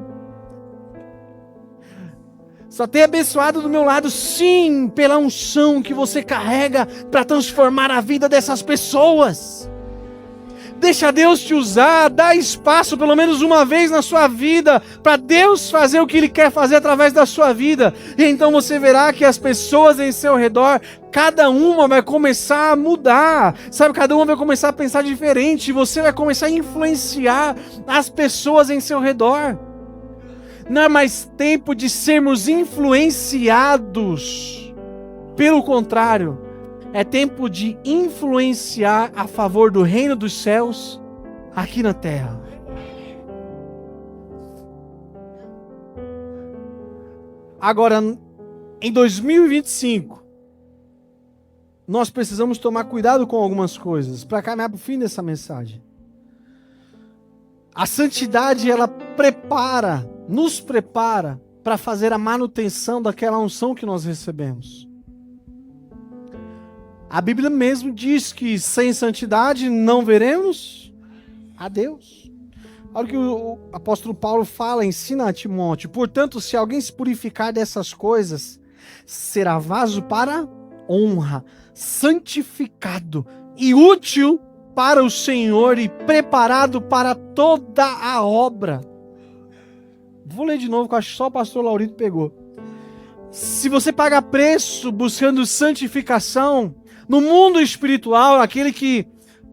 abençoado do meu lado. Sim, pela unção que você carrega para transformar a vida dessas pessoas. Deixa Deus te usar, dá espaço pelo menos uma vez na sua vida para Deus fazer o que Ele quer fazer através da sua vida. E então você verá que as pessoas em seu redor, cada uma vai começar a mudar, sabe? Cada uma vai começar a pensar diferente. E você vai começar a influenciar as pessoas em seu redor. Não é mais tempo de sermos influenciados. Pelo contrário, é tempo de influenciar a favor do reino dos céus aqui na terra. Agora, em 2025, nós precisamos tomar cuidado com algumas coisas para caminhar para o fim dessa mensagem. A santidade, ela nos prepara para fazer a manutenção daquela unção que nós recebemos. A Bíblia mesmo diz que sem santidade não veremos a Deus. Olha o que o apóstolo Paulo fala, ensina a Timóteo. Portanto, se alguém se purificar dessas coisas, será vaso para honra, santificado e útil para o Senhor e preparado para toda a obra. Vou ler de novo, que eu acho que só o pastor Laurito pegou. Se você paga preço buscando santificação, no mundo espiritual, aquele que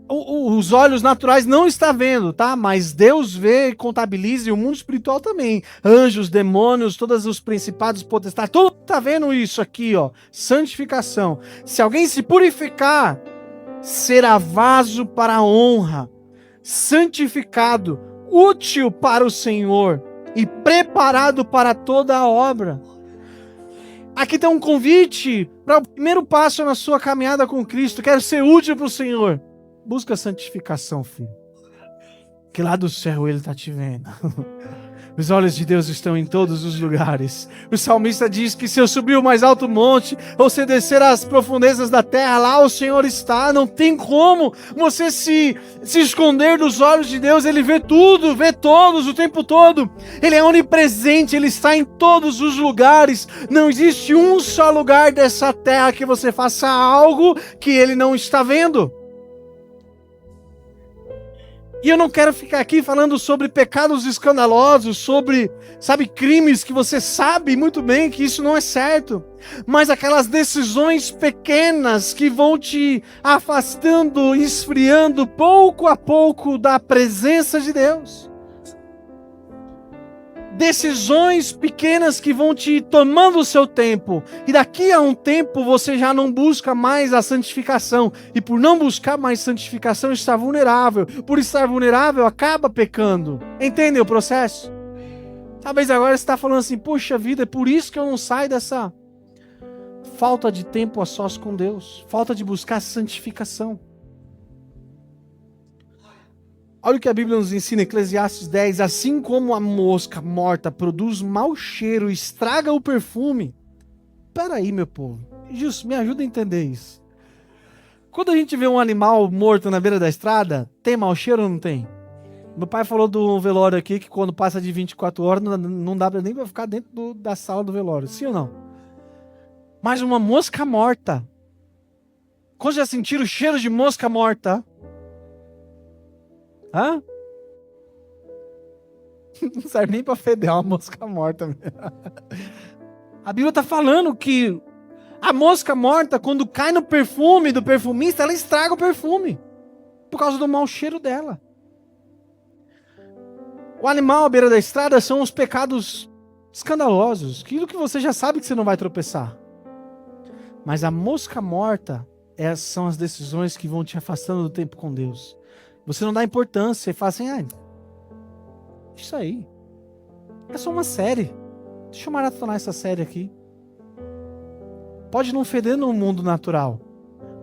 os olhos naturais não estão vendo, tá? Mas Deus vê e contabiliza, e o mundo espiritual também. Anjos, demônios, todos os principados, potestades, tudo está vendo isso aqui, ó. Santificação. Se alguém se purificar, será vaso para a honra, santificado, útil para o Senhor e preparado para toda a obra. Aqui tem um convite para o primeiro passo na sua caminhada com Cristo. Quero ser útil para o Senhor. Busca a santificação, filho. Que lá do céu Ele está te vendo. Os olhos de Deus estão em todos os lugares. O salmista diz que se eu subir o mais alto monte, ou se descer às profundezas da terra, lá o Senhor está. Não tem como você se esconder dos olhos de Deus. Ele vê tudo, vê todos, o tempo todo. Ele é onipresente, Ele está em todos os lugares. Não existe um só lugar dessa terra que você faça algo que Ele não está vendo. E eu não quero ficar aqui falando sobre pecados escandalosos, sobre, crimes que você sabe muito bem que isso não é certo. Mas aquelas decisões pequenas que vão te afastando, esfriando pouco a pouco da presença de Deus. Decisões pequenas que vão te tomando o seu tempo. E daqui a um tempo você já não busca mais a santificação. E por não buscar mais santificação, está vulnerável. Por estar vulnerável, acaba pecando. Entendem o processo? Talvez agora você está falando assim, poxa vida, é por isso que eu não saio dessa falta de tempo a sós com Deus. Falta de buscar santificação. Olha o que a Bíblia nos ensina, Eclesiastes 10. Assim como a mosca morta produz mau cheiro e estraga o perfume. Peraí, meu povo. Justo, me ajuda a entender isso. Quando a gente vê um animal morto na beira da estrada, tem mau cheiro ou não tem? Meu pai falou do velório aqui, que quando passa de 24 horas, não dá nem pra ficar dentro da sala do velório. Sim ou não? Mas uma mosca morta. Quando já sentiram o cheiro de mosca morta? Hã? Não serve nem pra feder uma mosca morta. A Bíblia está falando que a mosca morta, quando cai no perfume do perfumista, ela estraga o perfume. Por causa do mau cheiro dela. O animal à beira da estrada são os pecados escandalosos. Aquilo que você já sabe que você não vai tropeçar. Mas a mosca morta, essas são as decisões que vão te afastando do tempo com Deus. Você não dá importância e fala assim, isso aí, é só uma série. Deixa eu maratonar essa série aqui. Pode não feder no mundo natural,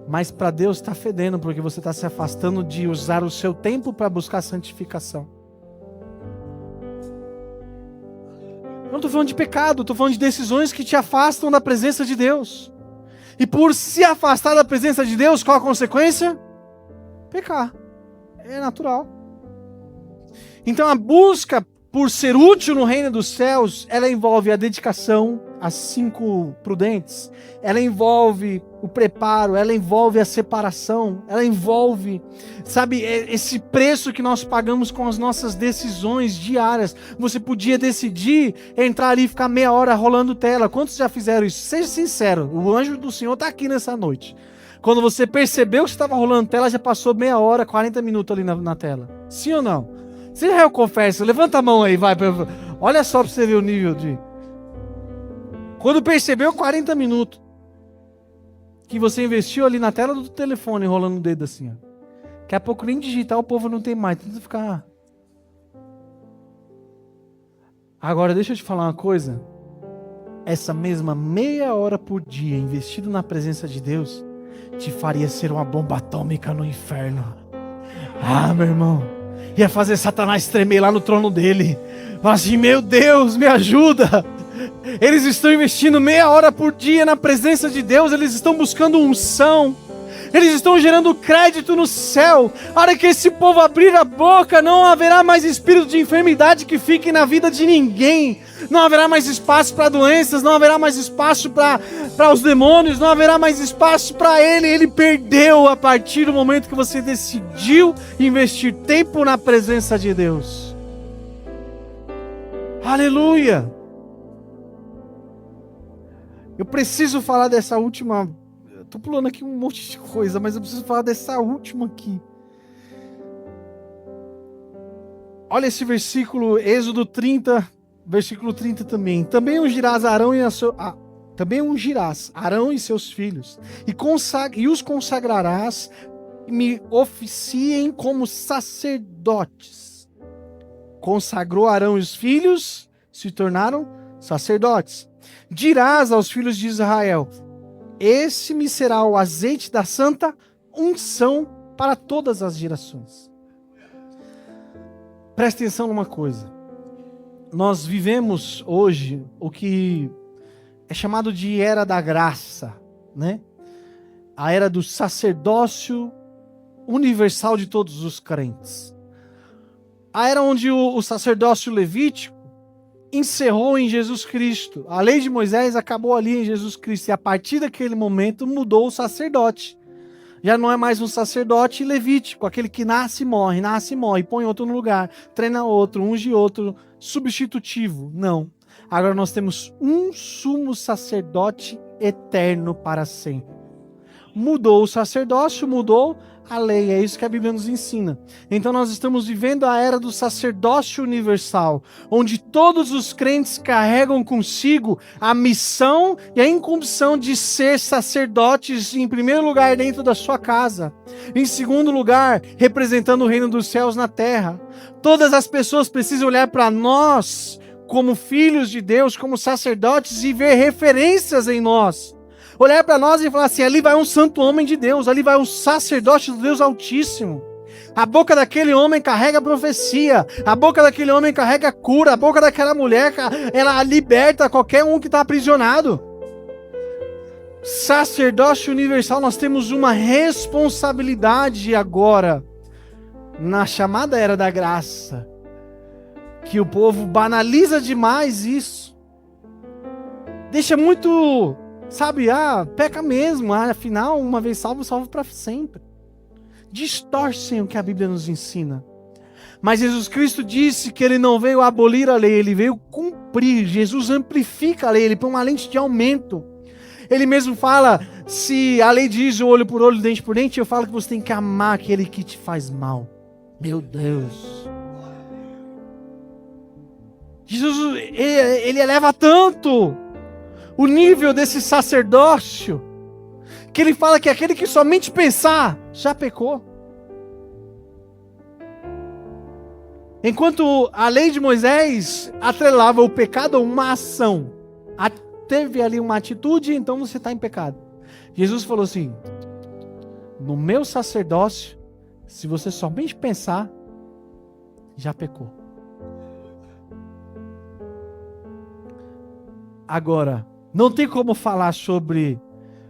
mas para Deus está fedendo, porque você está se afastando de usar o seu tempo para buscar santificação. Eu não estou falando de pecado, estou falando de decisões que te afastam da presença de Deus. E por se afastar da presença de Deus, qual a consequência? Pecar. É natural. Então a busca por ser útil no reino dos céus, ela envolve a dedicação às 5 prudentes, ela envolve o preparo, ela envolve a separação, ela envolve, esse preço que nós pagamos com as nossas decisões diárias. Você podia decidir entrar ali e ficar meia hora rolando tela. Quantos já fizeram isso? Seja sincero, o anjo do Senhor está aqui nessa noite. Quando você percebeu que estava rolando tela, já passou meia hora, 40 minutos ali na tela. Sim ou não? Se eu confesso, levanta a mão aí, vai. Olha só para você ver o nível de... Quando percebeu 40 minutos que você investiu ali na tela do telefone, rolando o dedo assim, ó. Daqui a pouco nem digitar o povo não tem mais. Tenta ficar... Agora, deixa eu te falar uma coisa. Essa mesma meia hora por dia investido na presença de Deus te faria ser uma bomba atômica no inferno. Meu irmão, ia fazer Satanás tremer lá no trono dele. Falar assim, meu Deus, me ajuda. Eles estão investindo meia hora por dia na presença de Deus. Eles estão buscando unção. Eles estão gerando crédito no céu. A hora que esse povo abrir a boca, não haverá mais espírito de enfermidade que fique na vida de ninguém. Não haverá mais espaço para doenças. Não haverá mais espaço para os demônios. Não haverá mais espaço para ele. Ele perdeu a partir do momento que você decidiu investir tempo na presença de Deus. Aleluia! Eu preciso falar dessa última... Estou pulando aqui um monte de coisa, mas eu preciso falar dessa última aqui. Olha esse versículo, Êxodo 30, versículo 30 também. Também ungirás Arão e seus filhos, e os consagrarás, e me oficiem como sacerdotes. Consagrou Arão e os filhos, se tornaram sacerdotes. Dirás aos filhos de Israel: esse me será o azeite da santa unção para todas as gerações. Presta atenção numa coisa. nós vivemos hoje o que é chamado de era da graça, né? A era do sacerdócio universal de todos os crentes. A era onde o sacerdócio levítico encerrou em Jesus Cristo. A lei de Moisés acabou ali em Jesus Cristo. E a partir daquele momento mudou o sacerdote. Já não é mais um sacerdote levítico, aquele que nasce e morre, põe outro no lugar, treina outro, unge outro, substitutivo. Não. Agora nós temos um sumo sacerdote eterno para sempre. Mudou o sacerdócio, mudou a lei, é isso que a Bíblia nos ensina. Então nós estamos vivendo a era do sacerdócio universal, onde todos os crentes carregam consigo a missão e a incumbência de ser sacerdotes, em primeiro lugar, dentro da sua casa. Em segundo lugar, representando o reino dos céus na terra. Todas as pessoas precisam olhar para nós como filhos de Deus, como sacerdotes, e ver referências em nós. Olhar para nós e falar assim, ali vai um santo homem de Deus, ali vai um sacerdote do Deus Altíssimo. A boca daquele homem carrega profecia, a boca daquele homem carrega cura, a boca daquela mulher, ela liberta qualquer um que está aprisionado. Sacerdócio universal, nós temos uma responsabilidade agora, na chamada era da graça, que o povo banaliza demais isso. Deixa muito... Sabe, peca mesmo, afinal, uma vez salvo, salvo para sempre. Distorcem o que a Bíblia nos ensina. Mas Jesus Cristo disse que ele não veio abolir a lei, ele veio cumprir. Jesus amplifica a lei, ele põe uma lente de aumento. Ele mesmo fala, se a lei diz olho por olho, dente por dente, eu falo que você tem que amar aquele que te faz mal. Meu Deus. Jesus, ele eleva tanto o nível desse sacerdócio, que ele fala que aquele que somente pensar, já pecou. Enquanto a lei de Moisés atrelava o pecado a uma ação, teve ali uma atitude, então você está em pecado. Jesus falou assim, no meu sacerdócio, se você somente pensar, já pecou. Agora, não tem como falar sobre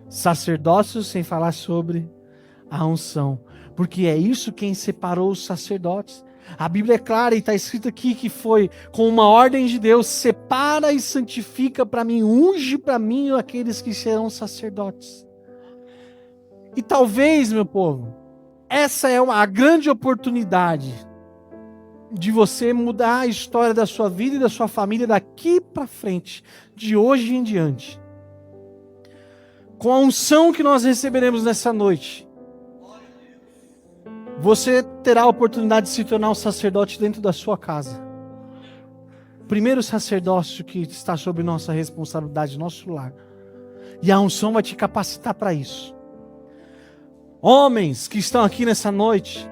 sacerdócio sem falar sobre a unção. Porque é isso quem separou os sacerdotes. A Bíblia é clara e está escrito aqui que foi com uma ordem de Deus, separa e santifica para mim, unge para mim aqueles que serão sacerdotes. E talvez, meu povo, essa é a grande oportunidade de você mudar a história da sua vida e da sua família daqui para frente, de hoje em diante. Com a unção que nós receberemos nessa noite, você terá a oportunidade de se tornar um sacerdote dentro da sua casa. Primeiro sacerdócio que está sob nossa responsabilidade, nosso lar. E a unção vai te capacitar para isso. Homens que estão aqui nessa noite,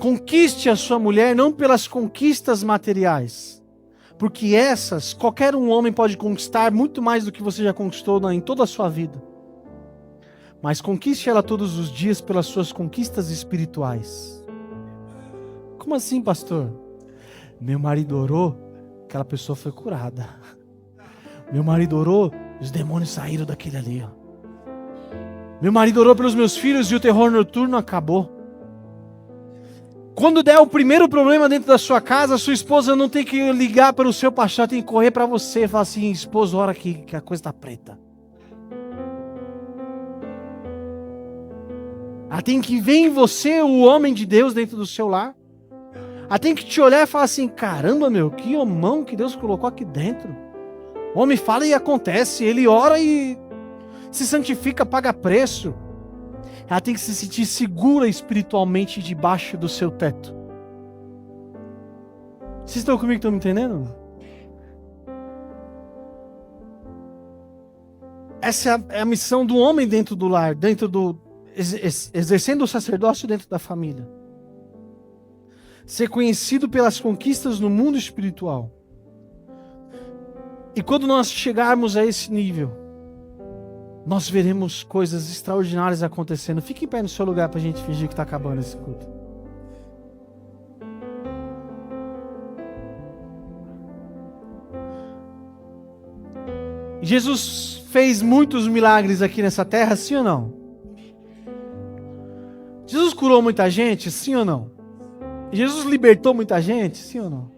conquiste a sua mulher não pelas conquistas materiais, porque essas, qualquer um homem pode conquistar muito mais do que você já conquistou em toda a sua vida. Mas conquiste ela todos os dias pelas suas conquistas espirituais. Como assim, pastor? Meu marido orou, aquela pessoa foi curada. Meu marido orou, os demônios saíram daquele ali. Meu marido orou pelos meus filhos e o terror noturno acabou. Quando der o primeiro problema dentro da sua casa, sua esposa não tem que ligar para o seu pastor, tem que correr para você e falar assim, esposo, ora aqui, que a coisa está preta. Ela tem que ver em você o homem de Deus dentro do seu lar. Ela tem que te olhar e falar assim, caramba, meu, que homão que Deus colocou aqui dentro. O homem fala e acontece, ele ora e se santifica, paga preço. Ela tem que se sentir segura espiritualmente debaixo do seu teto. Vocês estão comigo, estão me entendendo? Essa é a missão do homem dentro do lar, exercendo o sacerdócio dentro da família. Ser conhecido pelas conquistas no mundo espiritual. E quando nós chegarmos a esse nível, nós veremos coisas extraordinárias acontecendo. Fique em pé no seu lugar para a gente fingir que está acabando esse culto. Jesus fez muitos milagres aqui nessa terra, sim ou não? Jesus curou muita gente, sim ou não? Jesus libertou muita gente, sim ou não?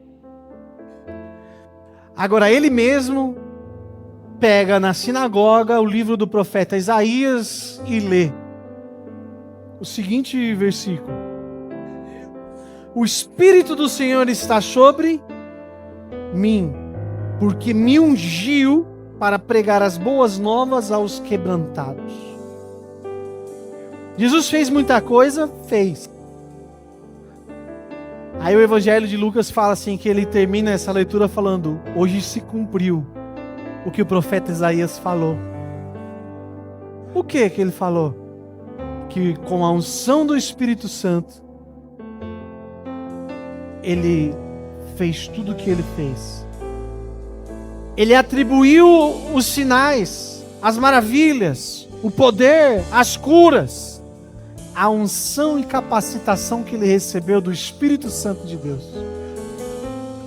Agora, ele mesmo pega na sinagoga o livro do profeta Isaías e lê o seguinte versículo: o Espírito do Senhor está sobre mim, porque me ungiu para pregar as boas novas aos quebrantados. Jesus fez muita coisa? Fez. Aí o Evangelho de Lucas fala assim, que ele termina essa leitura falando: hoje se cumpriu o que o profeta Isaías falou. O que ele falou? Que com a unção do Espírito Santo, ele fez tudo o que ele fez. Ele atribuiu os sinais, as maravilhas, o poder, as curas, a unção e capacitação que ele recebeu do Espírito Santo de Deus.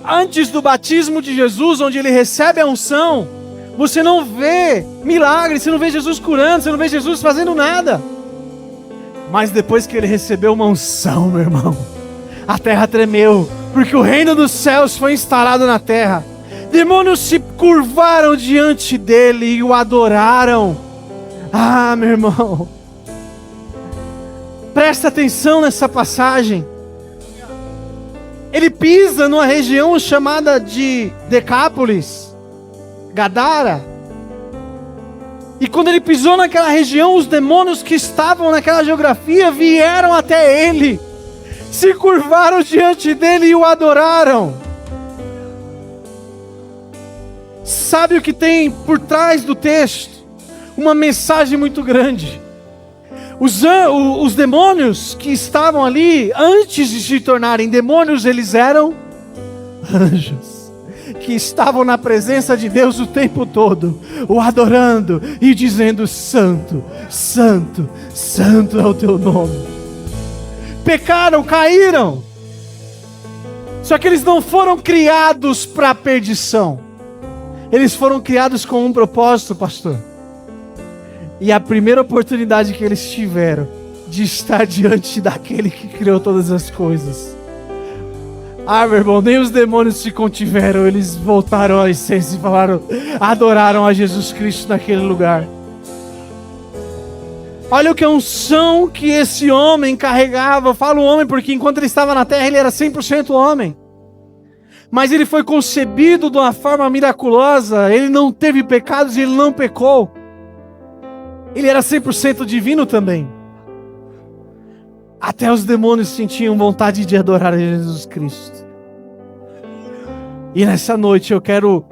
Antes do batismo de Jesus, onde ele recebe a unção, você não vê milagres, você não vê Jesus curando, você não vê Jesus fazendo nada. Mas depois que ele recebeu uma unção, meu irmão, a terra tremeu, porque o reino dos céus foi instalado na terra. Demônios se curvaram diante dele e o adoraram. Ah, meu irmão, presta atenção nessa passagem. Ele pisa numa região chamada de Decápolis, Gadara. E quando ele pisou naquela região, os demônios que estavam naquela geografia vieram até ele, se curvaram diante dele e o adoraram. Sabe o que tem por trás do texto? Uma mensagem muito grande. Os demônios que estavam ali, antes de se tornarem demônios, eles eram anjos, que estavam na presença de Deus o tempo todo, o adorando e dizendo: santo, santo, santo é o teu nome. Pecaram, caíram. Só que eles não foram criados para a perdição. Eles foram criados com um propósito, pastor. E a primeira oportunidade que eles tiveram de estar diante daquele que criou todas as coisas. Ah, meu irmão, nem os demônios se contiveram. Eles voltaram à essência e falaram, adoraram a Jesus Cristo naquele lugar. Olha o que a unção que esse homem carregava. Eu falo homem porque enquanto ele estava na terra, ele era 100% homem. Mas ele foi concebido de uma forma miraculosa. Ele não teve pecados e ele não pecou. Ele era 100% divino também. Até os demônios sentiam vontade de adorar a Jesus Cristo. E nessa noite eu quero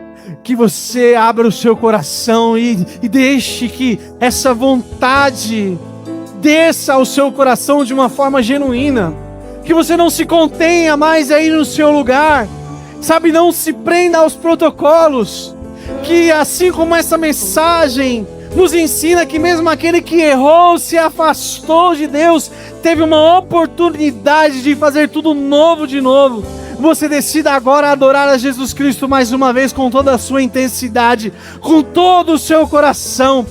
que você abra o seu coração e deixe que essa vontade desça ao seu coração de uma forma genuína. Que você não se contenha mais aí no seu lugar. Sabe, não se prenda aos protocolos. Que assim como essa mensagem nos ensina que mesmo aquele que errou, se afastou de Deus, teve uma oportunidade de fazer tudo novo de novo. Você decida agora adorar a Jesus Cristo mais uma vez com toda a sua intensidade, com todo o seu coração.